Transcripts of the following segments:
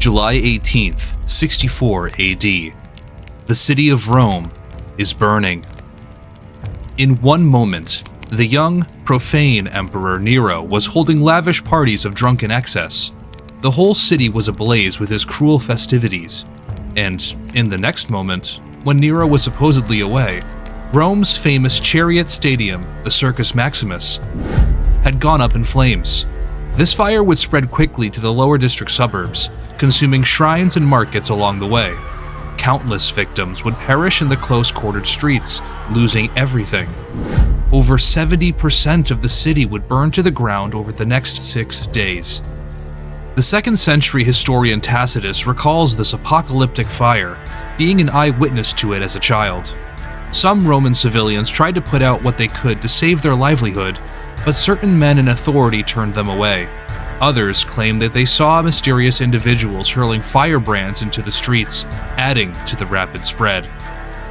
July 18th, 64 AD. The city of Rome is burning. In one moment, the young, profane Emperor Nero was holding lavish parties of drunken excess. The whole city was ablaze with his cruel festivities. And in the next moment, when Nero was supposedly away, Rome's famous chariot stadium, the Circus Maximus, had gone up in flames. This fire would spread quickly to the lower district suburbs, consuming shrines and markets along the way. Countless victims would perish in the close-quartered streets, losing everything. Over 70% of the city would burn to the ground over the next 6 days. The 2nd century historian Tacitus recalls this apocalyptic fire, being an eyewitness to it as a child. Some Roman civilians tried to put out what they could to save their livelihood, but certain men in authority turned them away. Others claimed that they saw mysterious individuals hurling firebrands into the streets, adding to the rapid spread.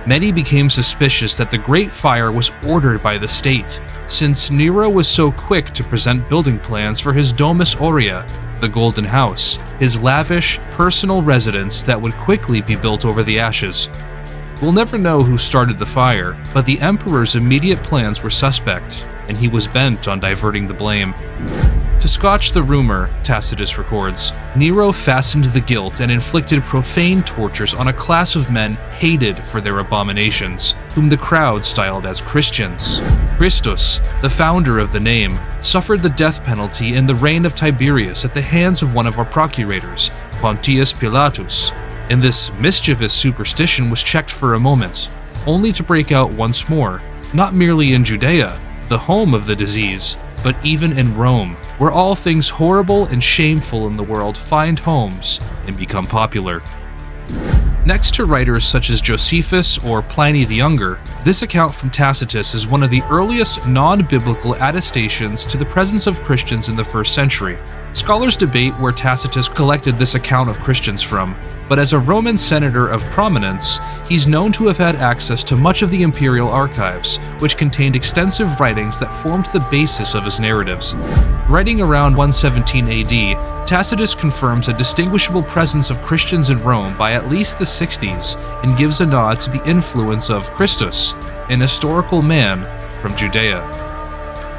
Many became suspicious that the Great Fire was ordered by the state, since Nero was so quick to present building plans for his Domus Aurea, the Golden House, his lavish, personal residence that would quickly be built over the ashes. We'll never know who started the fire, but the emperor's immediate plans were suspect, and he was bent on diverting the blame. To scotch the rumor, Tacitus records, Nero fastened the guilt and inflicted profane tortures on a class of men hated for their abominations, whom the crowd styled as Christians. Christus, the founder of the name, suffered the death penalty in the reign of Tiberius at the hands of one of our procurators, Pontius Pilatus, and this mischievous superstition was checked for a moment, only to break out once more, not merely in Judea, the home of the disease, but even in Rome, where all things horrible and shameful in the world find homes and become popular. Next to writers such as Josephus or Pliny the Younger, this account from Tacitus is one of the earliest non-biblical attestations to the presence of Christians in the 1st century. Scholars debate where Tacitus collected this account of Christians from, but as a Roman senator of prominence, he's known to have had access to much of the imperial archives, which contained extensive writings that formed the basis of his narratives. Writing around 117 AD, Tacitus confirms a distinguishable presence of Christians in Rome by at least the 60s and gives a nod to the influence of Christus, an historical man from Judea.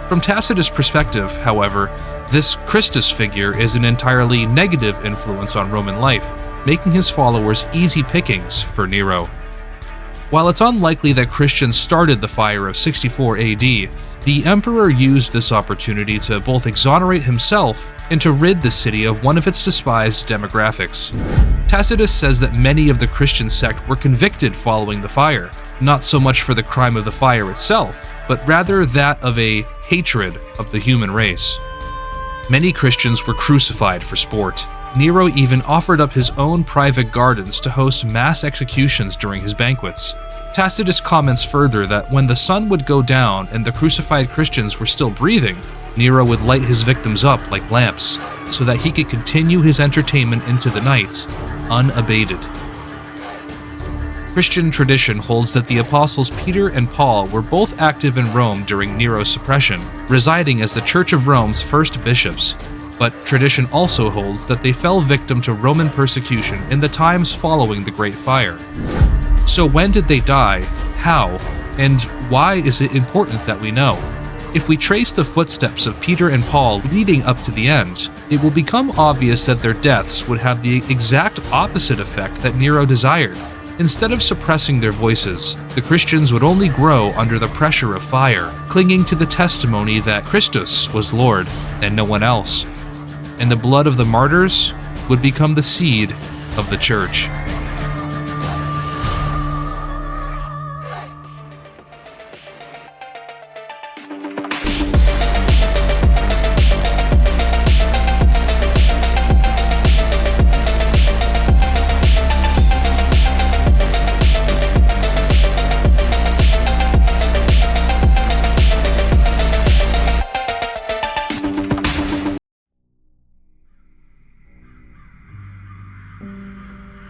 From Tacitus' perspective, however, this Christus figure is an entirely negative influence on Roman life, making his followers easy pickings for Nero. While it's unlikely that Christians started the fire of 64 AD, the emperor used this opportunity to both exonerate himself and to rid the city of one of its despised demographics. Tacitus says that many of the Christian sect were convicted following the fire, not so much for the crime of the fire itself, but rather that of a hatred of the human race. Many Christians were crucified for sport. Nero even offered up his own private gardens to host mass executions during his banquets. Tacitus comments further that when the sun would go down and the crucified Christians were still breathing, Nero would light his victims up like lamps, so that he could continue his entertainment into the night, unabated. Christian tradition holds that the apostles Peter and Paul were both active in Rome during Nero's suppression, residing as the Church of Rome's first bishops. But tradition also holds that they fell victim to Roman persecution in the times following the Great Fire. So when did they die, how, and why is it important that we know? If we trace the footsteps of Peter and Paul leading up to the end, it will become obvious that their deaths would have the exact opposite effect that Nero desired. Instead of suppressing their voices, the Christians would only grow under the pressure of fire, clinging to the testimony that Christus was Lord and no one else. And the blood of the martyrs would become the seed of the church.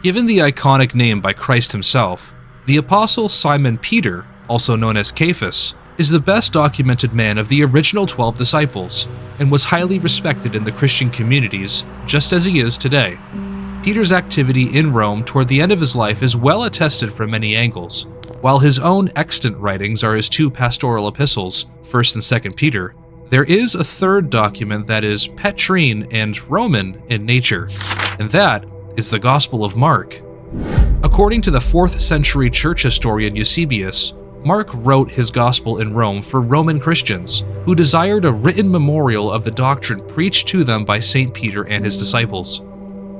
Given the iconic name by Christ himself, the apostle Simon Peter, also known as Cephas, is the best documented man of the original 12 disciples, and was highly respected in the Christian communities, just as he is today. Peter's activity in Rome toward the end of his life is well attested from many angles. While his own extant writings are his two pastoral epistles, 1st and 2nd Peter, there is a third document that is Petrine and Roman in nature, and that is the Gospel of Mark. According to the 4th century church historian Eusebius, Mark wrote his gospel in Rome for Roman Christians who desired a written memorial of the doctrine preached to them by St. Peter and his disciples.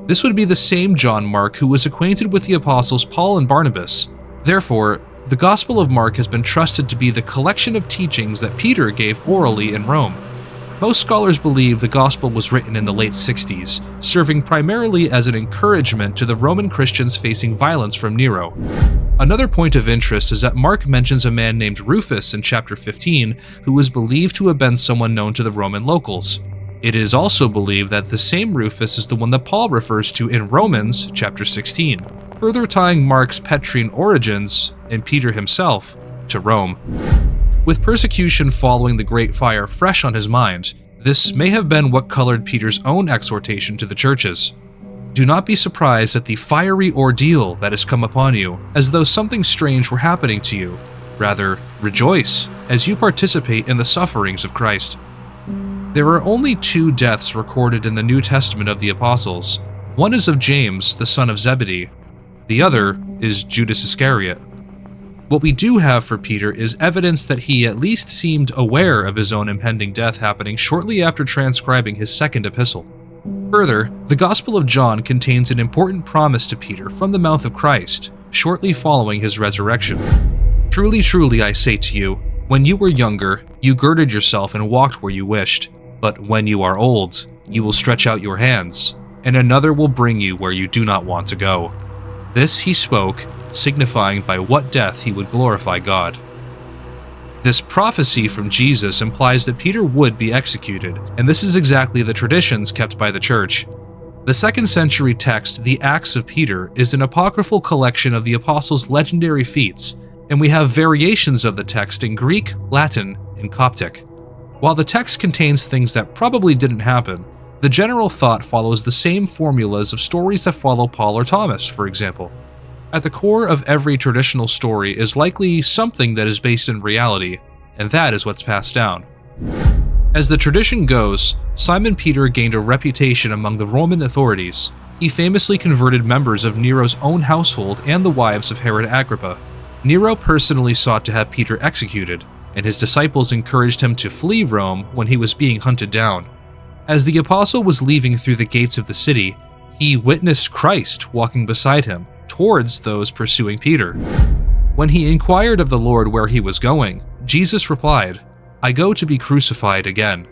This would be the same John Mark who was acquainted with the apostles Paul and Barnabas. Therefore, the Gospel of Mark has been trusted to be the collection of teachings that Peter gave orally in Rome. Most scholars believe the Gospel was written in the late 60s, serving primarily as an encouragement to the Roman Christians facing violence from Nero. Another point of interest is that Mark mentions a man named Rufus in chapter 15 who was believed to have been someone known to the Roman locals. It is also believed that the same Rufus is the one that Paul refers to in Romans chapter 16, further tying Mark's Petrine origins, and Peter himself, to Rome. With persecution following the Great Fire fresh on his mind, this may have been what colored Peter's own exhortation to the churches. Do not be surprised at the fiery ordeal that has come upon you, as though something strange were happening to you. Rather, rejoice as you participate in the sufferings of Christ. There are only 2 deaths recorded in the New Testament of the apostles. One is of James, the son of Zebedee. The other is Judas Iscariot. What we do have for Peter is evidence that he at least seemed aware of his own impending death happening shortly after transcribing his 2nd epistle. Further, the Gospel of John contains an important promise to Peter from the mouth of Christ, shortly following his resurrection. Truly, truly, I say to you, when you were younger, you girded yourself and walked where you wished. But when you are old, you will stretch out your hands, and another will bring you where you do not want to go. This he spoke, signifying by what death he would glorify God. This prophecy from Jesus implies that Peter would be executed, and this is exactly the traditions kept by the church. The 2nd century text, the Acts of Peter, is an apocryphal collection of the apostles' legendary feats, and we have variations of the text in Greek, Latin, and Coptic. While the text contains things that probably didn't happen, the general thought follows the same formulas of stories that follow Paul or Thomas, for example. At the core of every traditional story is likely something that is based in reality, and that is what's passed down. As the tradition goes, Simon Peter gained a reputation among the Roman authorities. He famously converted members of Nero's own household and the wives of Herod Agrippa. Nero personally sought to have Peter executed, and his disciples encouraged him to flee Rome when he was being hunted down. As the apostle was leaving through the gates of the city, he witnessed Christ walking beside him, towards those pursuing Peter. When he inquired of the Lord where he was going, Jesus replied, "I go to be crucified again."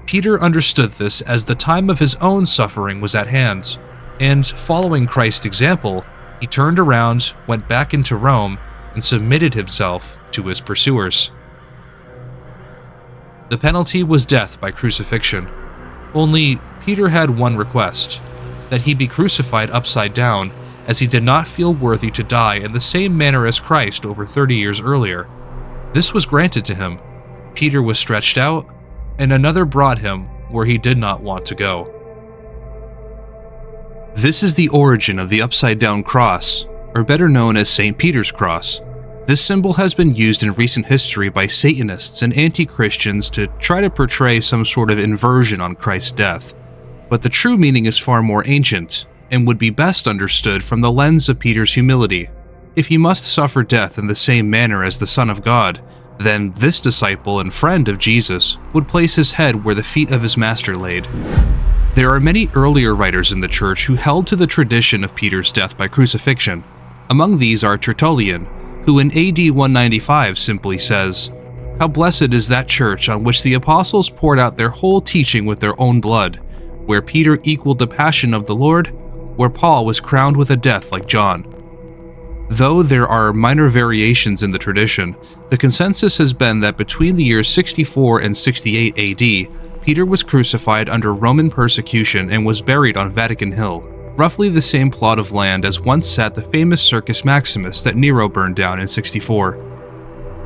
Peter understood this as the time of his own suffering was at hand, and following Christ's example, he turned around, went back into Rome, and submitted himself to his pursuers. The penalty was death by crucifixion. Only Peter had one request, that he be crucified upside down, as he did not feel worthy to die in the same manner as Christ over 30 years earlier. This was granted to him. Peter was stretched out, and another brought him where he did not want to go. This is the origin of the upside-down cross, or better known as St. Peter's Cross. This symbol has been used in recent history by Satanists and anti-Christians to try to portray some sort of inversion on Christ's death. But the true meaning is far more ancient, and would be best understood from the lens of Peter's humility. If he must suffer death in the same manner as the Son of God, then this disciple and friend of Jesus would place his head where the feet of his master laid. There are many earlier writers in the church who held to the tradition of Peter's death by crucifixion. Among these are Tertullian, who in AD 195 simply says, "How blessed is that church on which the apostles poured out their whole teaching with their own blood, where Peter equaled the passion of the Lord, where Paul was crowned with a death like John." Though there are minor variations in the tradition, the consensus has been that between the years 64 and 68 AD, Peter was crucified under Roman persecution and was buried on Vatican Hill, roughly the same plot of land as once sat the famous Circus Maximus that Nero burned down in 64.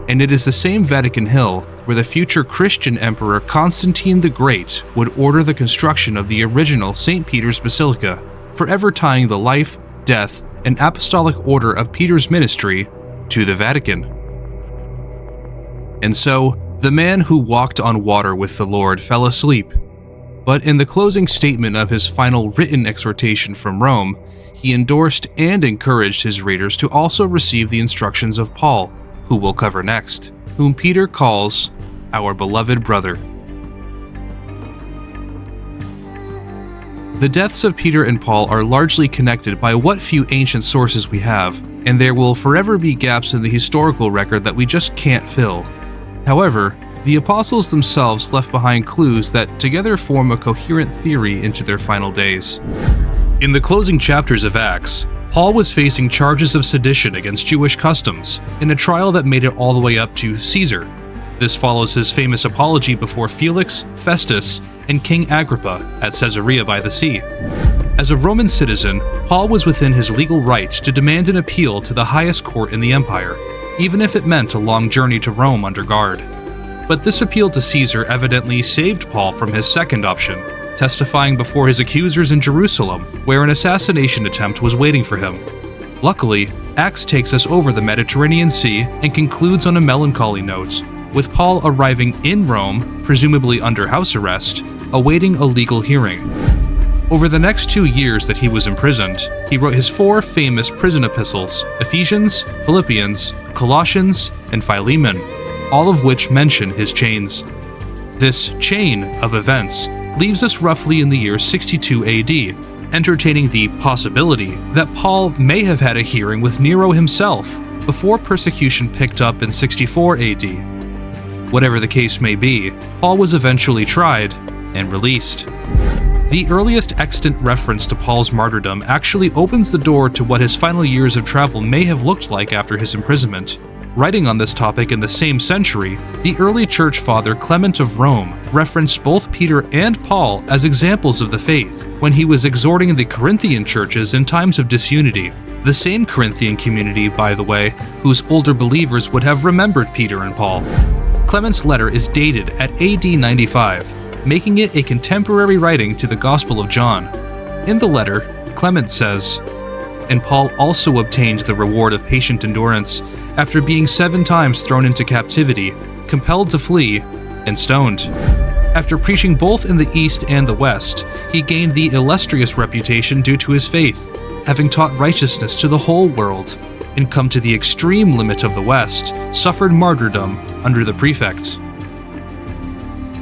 And it is the same Vatican Hill where the future Christian Emperor Constantine the Great would order the construction of the original St. Peter's Basilica, forever tying the life, death, and apostolic order of Peter's ministry to the Vatican. And so, the man who walked on water with the Lord fell asleep. But in the closing statement of his final written exhortation from Rome, he endorsed and encouraged his readers to also receive the instructions of Paul, who we'll cover next, whom Peter calls our beloved brother. The deaths of Peter and Paul are largely connected by what few ancient sources we have, and there will forever be gaps in the historical record that we just can't fill. However, the apostles themselves left behind clues that together form a coherent theory into their final days. In the closing chapters of Acts, Paul was facing charges of sedition against Jewish customs in a trial that made it all the way up to Caesar. This follows his famous apology before Felix, Festus, and King Agrippa at Caesarea by the Sea. As a Roman citizen, Paul was within his legal right to demand an appeal to the highest court in the empire, even if it meant a long journey to Rome under guard. But this appeal to Caesar evidently saved Paul from his second option, testifying before his accusers in Jerusalem, where an assassination attempt was waiting for him. Luckily, Acts takes us over the Mediterranean Sea and concludes on a melancholy note, with Paul arriving in Rome, presumably under house arrest, awaiting a legal hearing. Over the next 2 years that he was imprisoned, he wrote his 4 famous prison epistles, Ephesians, Philippians, Colossians, and Philemon, all of which mention his chains. This chain of events leaves us roughly in the year 62 AD, entertaining the possibility that Paul may have had a hearing with Nero himself before persecution picked up in 64 AD. Whatever the case may be, Paul was eventually tried and released. The earliest extant reference to Paul's martyrdom actually opens the door to what his final years of travel may have looked like after his imprisonment. Writing on this topic in the same century, the early church father Clement of Rome referenced both Peter and Paul as examples of the faith when he was exhorting the Corinthian churches in times of disunity. The same Corinthian community, by the way, whose older believers would have remembered Peter and Paul. Clement's letter is dated at AD 95, making it a contemporary writing to the Gospel of John. In the letter, Clement says, "And Paul also obtained the reward of patient endurance, after being 7 times thrown into captivity, compelled to flee, and stoned. After preaching both in the East and the West, he gained the illustrious reputation due to his faith, having taught righteousness to the whole world, and come to the extreme limit of the West, suffered martyrdom under the prefects."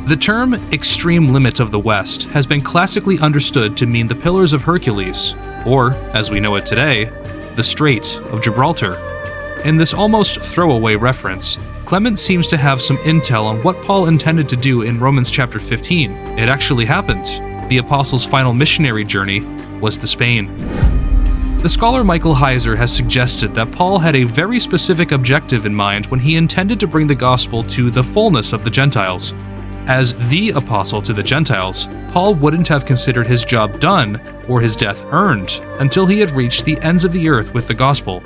The term extreme limit of the West has been classically understood to mean the Pillars of Hercules, or, as we know it today, the Strait of Gibraltar. In this almost throwaway reference, Clement seems to have some intel on what Paul intended to do in Romans chapter 15. It actually happened. The apostles' final missionary journey was to Spain. The scholar Michael Heiser has suggested that Paul had a very specific objective in mind when he intended to bring the gospel to the fullness of the Gentiles. As the apostle to the Gentiles, Paul wouldn't have considered his job done or his death earned until he had reached the ends of the earth with the gospel.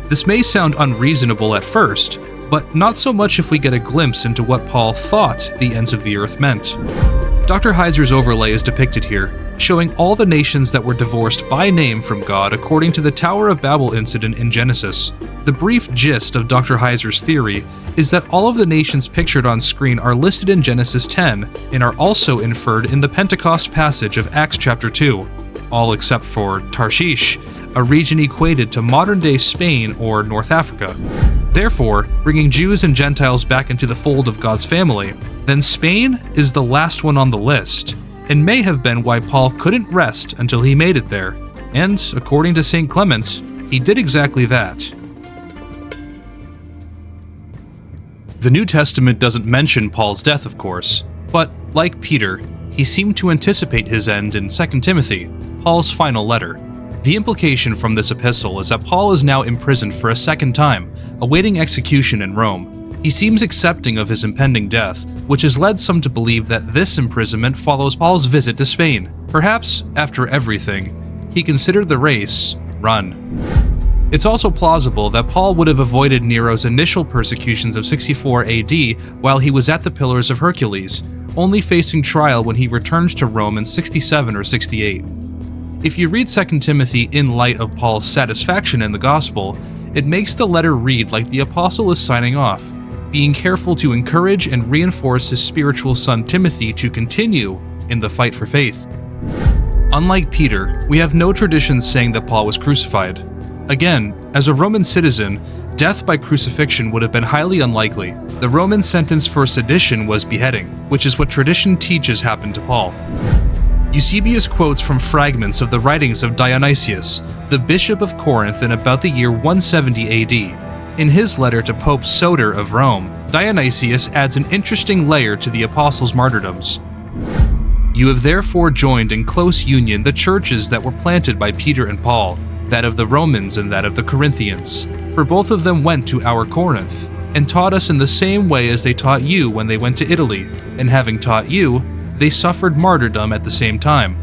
This may sound unreasonable at first, but not so much if we get a glimpse into what Paul thought the ends of the earth meant. Dr. Heiser's overlay is depicted here, showing all the nations that were divorced by name from God according to the Tower of Babel incident in Genesis. The brief gist of Dr. Heiser's theory is that all of the nations pictured on screen are listed in Genesis 10 and are also inferred in the Pentecost passage of Acts chapter 2, all except for Tarshish, a region equated to modern-day Spain or North Africa. Therefore, bringing Jews and Gentiles back into the fold of God's family, then Spain is the last one on the list, and may have been why Paul couldn't rest until he made it there. And, according to St. Clement, he did exactly that. The New Testament doesn't mention Paul's death, of course, but, like Peter, he seemed to anticipate his end in 2 Timothy, Paul's final letter. The implication from this epistle is that Paul is now imprisoned for a second time, awaiting execution in Rome. He seems accepting of his impending death, which has led some to believe that this imprisonment follows Paul's visit to Spain. Perhaps, after everything, he considered the race run. It's also plausible that Paul would have avoided Nero's initial persecutions of 64 AD while he was at the Pillars of Hercules, only facing trial when he returned to Rome in 67 or 68. If you read 2 Timothy in light of Paul's satisfaction in the gospel, it makes the letter read like the apostle is signing off, being careful to encourage and reinforce his spiritual son Timothy to continue in the fight for faith. Unlike Peter, we have no traditions saying that Paul was crucified. Again, as a Roman citizen, death by crucifixion would have been highly unlikely. The Roman sentence for sedition was beheading, which is what tradition teaches happened to Paul. Eusebius quotes from fragments of the writings of Dionysius, the bishop of Corinth, in about the year 170 AD. In his letter to Pope Soter of Rome, Dionysius adds an interesting layer to the apostles' martyrdoms. You have therefore joined in close union the churches that were planted by Peter and Paul, that of the Romans and that of the Corinthians. For both of them went to our Corinth, and taught us in the same way as they taught you when they went to Italy, and having taught you, they suffered martyrdom at the same time.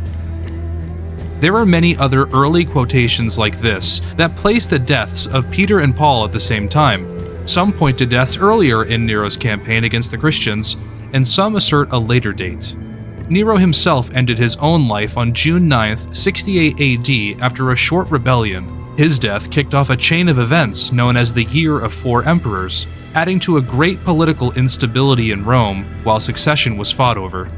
There are many other early quotations like this that place the deaths of Peter and Paul at the same time. Some point to deaths earlier in Nero's campaign against the Christians, and some assert a later date. Nero himself ended his own life on June 9th, 68 AD after a short rebellion. His death kicked off a chain of events known as the Year of Four Emperors, adding to a great political instability in Rome while succession was fought over.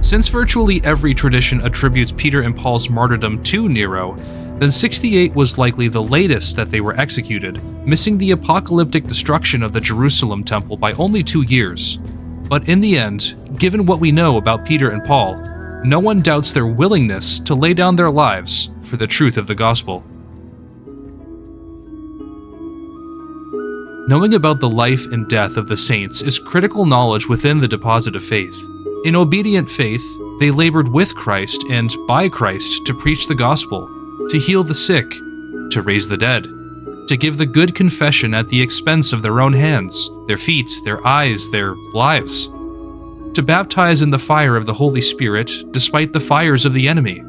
Since virtually every tradition attributes Peter and Paul's martyrdom to Nero, then 68 was likely the latest that they were executed, missing the apocalyptic destruction of the Jerusalem temple by only 2 years. But in the end, given what we know about Peter and Paul, no one doubts their willingness to lay down their lives for the truth of the gospel. Knowing about the life and death of the saints is critical knowledge within the deposit of faith. In obedient faith, they labored with Christ and by Christ to preach the gospel, to heal the sick, to raise the dead, to give the good confession at the expense of their own hands, their feet, their eyes, their lives, to baptize in the fire of the Holy Spirit despite the fires of the enemy,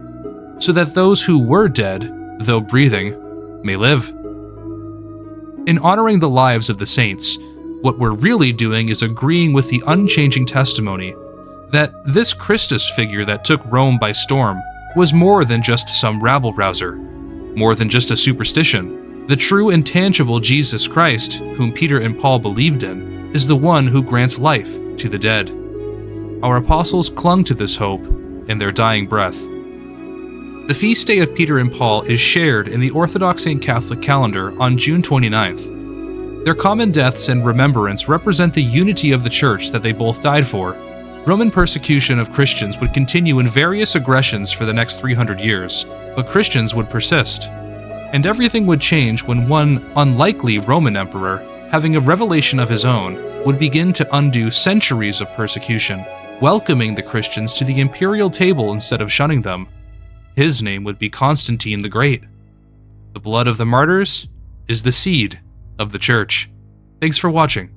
so that those who were dead, though breathing, may live. In honoring the lives of the saints, what we're really doing is agreeing with the unchanging testimony that this Christus figure that took Rome by storm was more than just some rabble-rouser, more than just a superstition. The true and tangible Jesus Christ, whom Peter and Paul believed in, is the one who grants life to the dead. Our apostles clung to this hope in their dying breath. The feast day of Peter and Paul is shared in the Orthodox and Catholic calendar on June 29th. Their common deaths and remembrance represent the unity of the church that they both died for. Roman persecution of Christians would continue in various aggressions for the next 300 years, but Christians would persist. And everything would change when one unlikely Roman emperor, having a revelation of his own, would begin to undo centuries of persecution, welcoming the Christians to the imperial table instead of shunning them. His name would be Constantine the Great. The blood of the martyrs is the seed of the church. Thanks for watching.